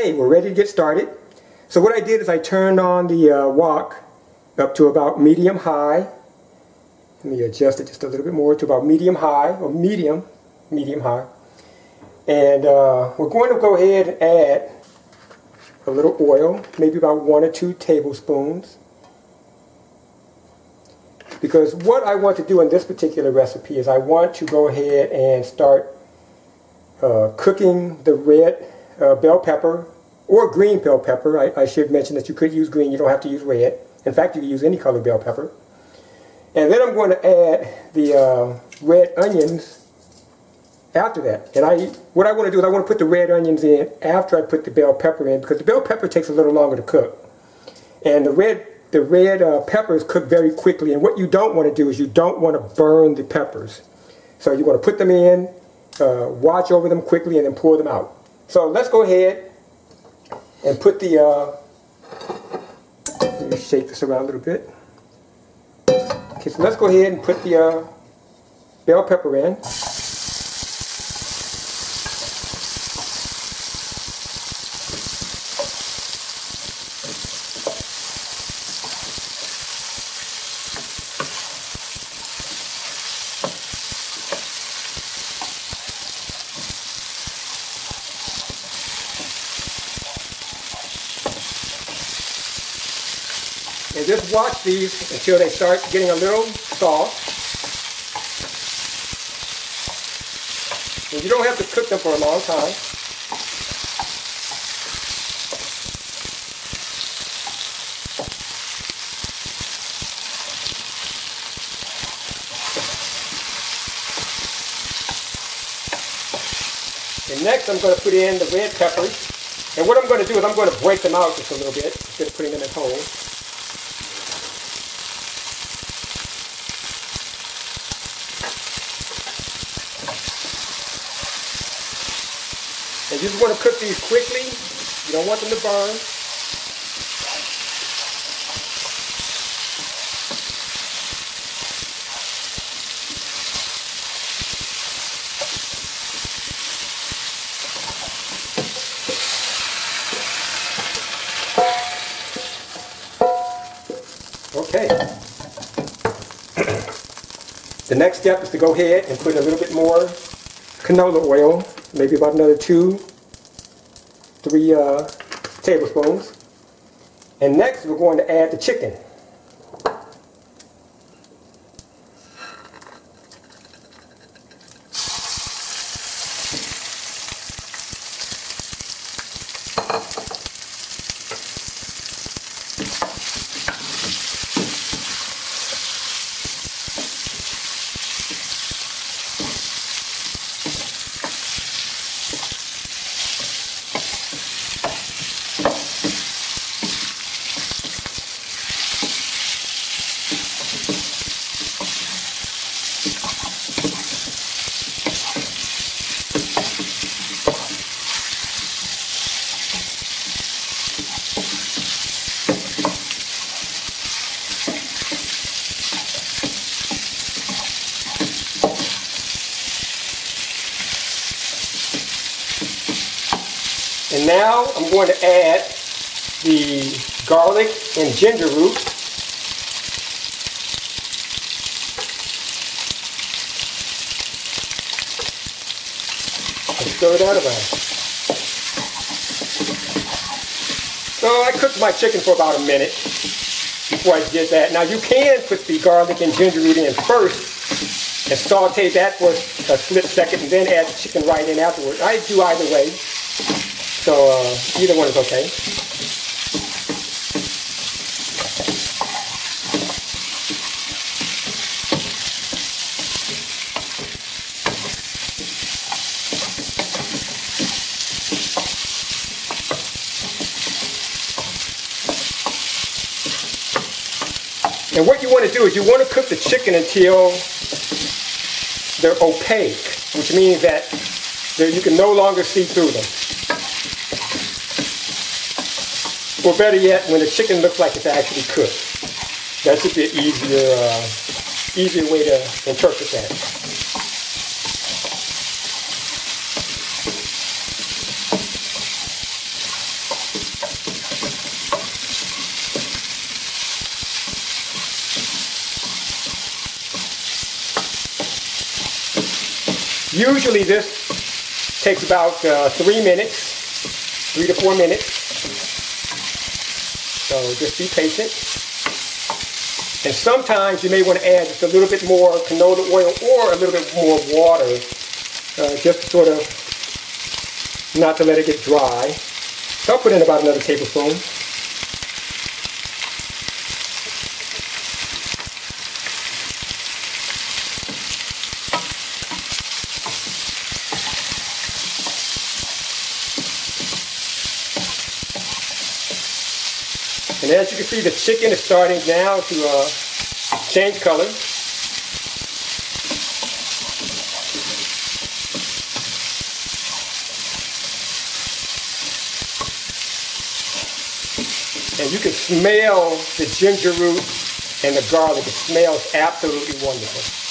Okay, we're ready to get started. So what I did is I turned on the wok up to about medium high. Let me adjust it just a little bit more to about medium high, or medium high. And we're going to go ahead and add a little oil, maybe about 1 or 2 tablespoons. Because what I want to do in this particular recipe is I want to go ahead and start cooking the red bell pepper or green bell pepper. I should mention that you could use green, you don't have to use red. In fact, you can use any color bell pepper. And then I'm going to add the red onions after that. And what I want to do is I want to put the red onions in after I put the bell pepper in, because the bell pepper takes a little longer to cook. And the red peppers cook very quickly, and what you don't want to do is you don't want to burn the peppers. So you want to put them in, watch over them quickly, and then pour them out. So let's go ahead and put the, let me shake this around a little bit. Okay, so let's go ahead and put the bell pepper in. And just watch these until they start getting a little soft. And you don't have to cook them for a long time. And next I'm going to put in the red peppers. And what I'm going to do is I'm going to break them out just a little bit instead of putting them in whole. And you just want to cook these quickly. You don't want them to burn. Okay. The next step is to go ahead and put a little bit more canola oil, maybe about another 2-3 tablespoons. And next we're going to add the chicken. And now I'm going to add the garlic and ginger root. And stir that around. So I cooked my chicken for about a minute before I did that. Now you can put the garlic and ginger root in first and saute that for a split second and then add the chicken right in afterwards. I do either way. So either one is okay. And what you want to do is you want to cook the chicken until they're opaque, which means that you can no longer see through them. Or better yet, when the chicken looks like it's actually cooked. That should be an easier way to interpret that. Usually this takes about 3 minutes, 3 to 4 minutes. So just be patient. And sometimes you may want to add just a little bit more canola oil or a little bit more water, just to sort of not to let it get dry. So I'll put in about another tablespoon. And as you can see, the chicken is starting now to change color. And you can smell the ginger root and the garlic. It smells absolutely wonderful.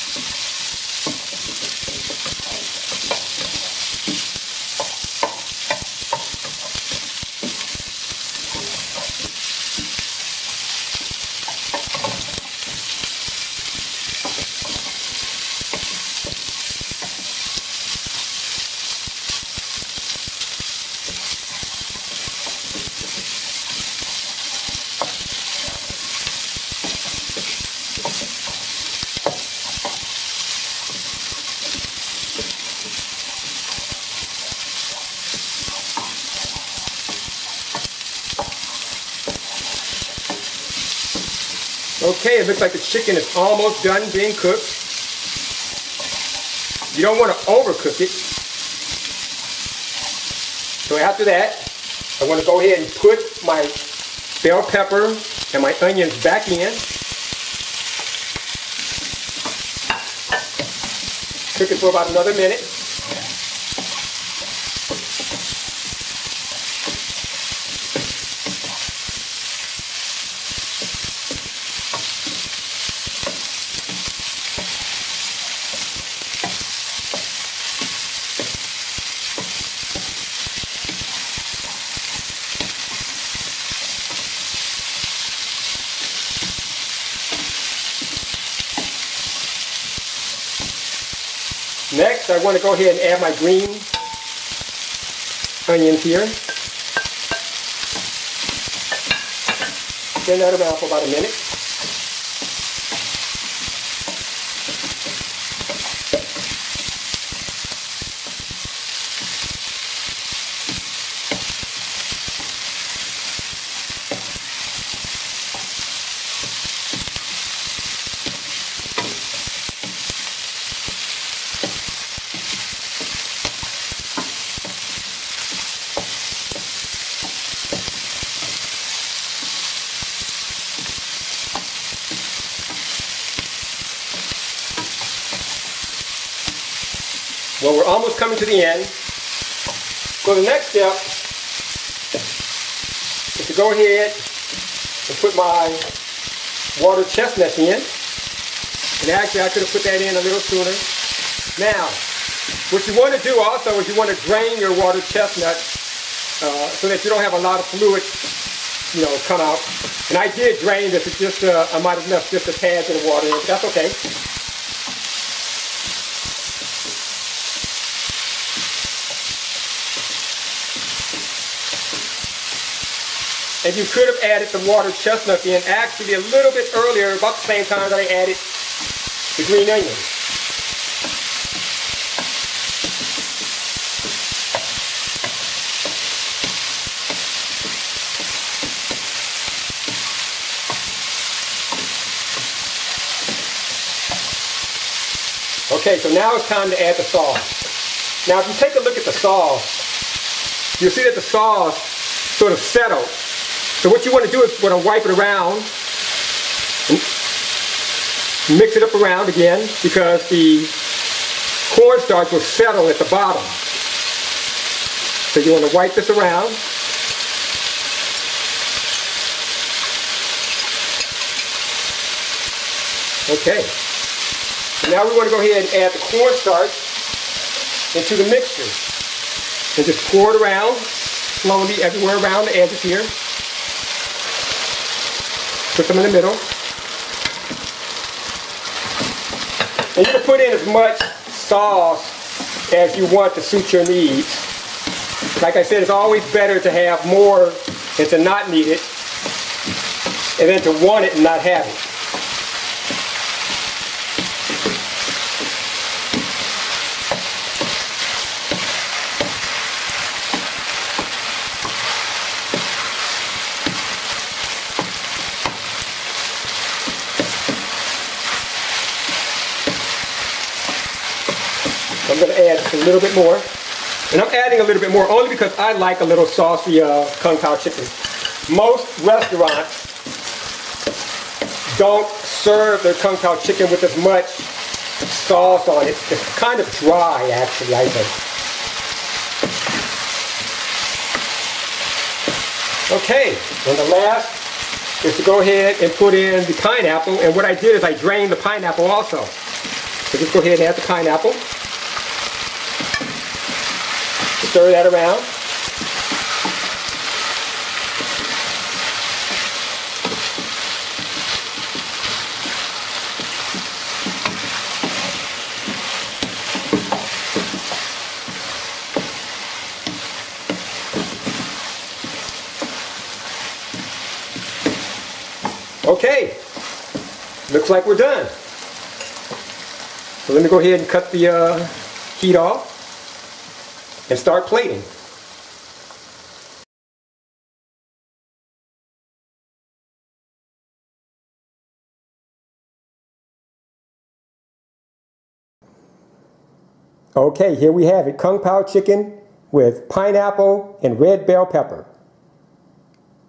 Okay, it looks like the chicken is almost done being cooked. You don't want to overcook it. So after that, I want to go ahead and put my bell pepper and my onions back in. Cook it for about another minute. Next, I want to go ahead and add my green onions here. Spin that around for about a minute. Well, we're almost coming to the end. So the next step is to go ahead and put my water chestnuts in. And actually, I could have put that in a little sooner. Now, what you want to do also is you want to drain your water chestnut so that you don't have a lot of fluid, come out. And I did drain this. It's just I might have left just a tad of the water in, but that's okay. And you could have added the water chestnut in actually a little bit earlier, about the same time that I added the green onion. Okay, so now it's time to add the sauce. Now if you take a look at the sauce, you'll see that the sauce sort of settled. So what you want to do is wipe it around and mix it up around again because the cornstarch will settle at the bottom. So you want to wipe this around. Okay. Now we want to go ahead and add the cornstarch into the mixture. And just pour it around slowly everywhere around the edges here. Put them in the middle. And you can put in as much sauce as you want to suit your needs. Like I said, it's always better to have more and to not need it, and then to want it and not have it. I'm going to add just a little bit more. And I'm adding a little bit more only because I like a little saucy Kung Pao chicken. Most restaurants don't serve their Kung Pao chicken with as much sauce on it. It's kind of dry, actually, I think. Okay, and the last is to go ahead and put in the pineapple. And what I did is I drained the pineapple also. So just go ahead and add the pineapple. Stir that around. Okay, looks like we're done. So let me go ahead and cut the heat off and start plating. Okay, here we have it, Kung Pao chicken with pineapple and red bell pepper.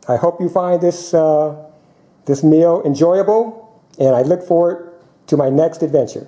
I hope you find this, this meal enjoyable, and I look forward to my next adventure.